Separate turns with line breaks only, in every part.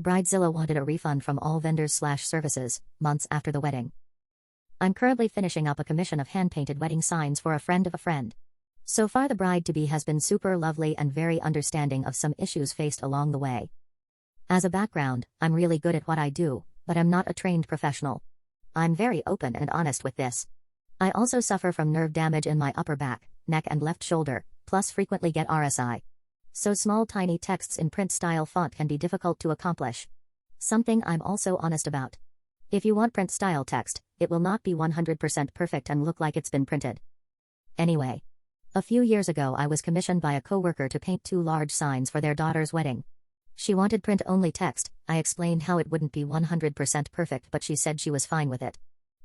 Bridezilla wanted a refund from all vendors/services, months after the wedding. I'm currently finishing up a commission of hand-painted wedding signs for a friend of a friend. So far the bride-to-be has been super lovely and very understanding of some issues faced along the way. As a background, I'm really good at what I do, but I'm not a trained professional. I'm very open and honest with this. I also suffer from nerve damage in my upper back, neck and left shoulder, plus frequently get RSI. So small tiny texts in print-style font can be difficult to accomplish. Something I'm also honest about. If you want print-style text, it will not be 100% perfect and look like it's been printed. Anyway. A few years ago I was commissioned by a coworker to paint 2 large signs for their daughter's wedding. She wanted print-only text. I explained how it wouldn't be 100% perfect, but she said she was fine with it.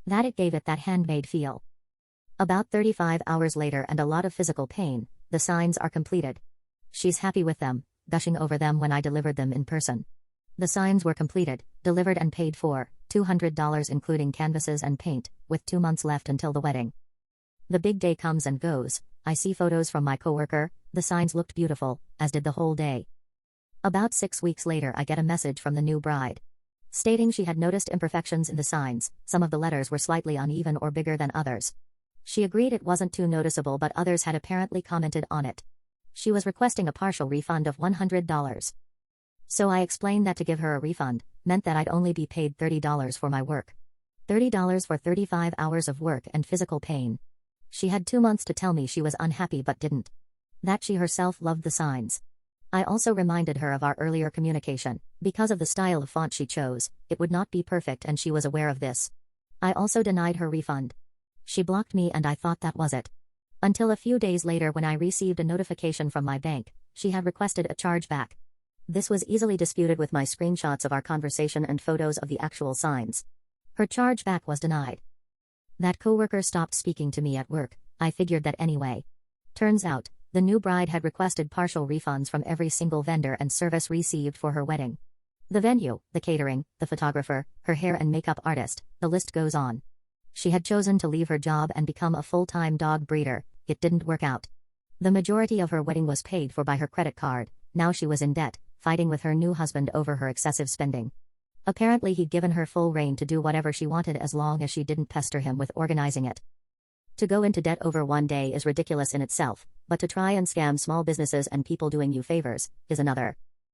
That it gave it that handmade feel. About 35 hours later and a lot of physical pain, the signs are completed. She's happy with them, gushing over them when I delivered them in person. The signs were completed, delivered and paid for, $200 including canvases and paint, with 2 months left until the wedding. The big day comes and goes. I see photos from my coworker. The signs looked beautiful, as did the whole day. About 6 weeks later I get a message from the new bride, stating she had noticed imperfections in the signs. Some of the letters were slightly uneven or bigger than others. She agreed it wasn't too noticeable, but others had apparently commented on it. She was requesting a partial refund of $100. So I explained that to give her a refund meant that I'd only be paid $30 for my work. $30 for 35 hours of work and physical pain. She had 2 months to tell me she was unhappy but didn't. That she herself loved the signs. I also reminded her of our earlier communication. Because of the style of font she chose, it would not be perfect and she was aware of this. I also denied her refund. She blocked me and I thought that was it. Until a few days later when I received a notification from my bank, she had requested a chargeback. This was easily disputed with my screenshots of our conversation and photos of the actual signs. Her chargeback was denied. That coworker stopped speaking to me at work. I figured that anyway. Turns out, the new bride had requested partial refunds from every single vendor and service received for her wedding. The venue, the catering, the photographer, her hair and makeup artist, the list goes on. She had chosen to leave her job and become a full-time dog breeder. It didn't work out. The majority of her wedding was paid for by her credit card. Now she was in debt, fighting with her new husband over her excessive spending. Apparently he'd given her full reign to do whatever she wanted as long as she didn't pester him with organizing it. To go into debt over one day is ridiculous in itself, but to try and scam small businesses and people doing you favors is another.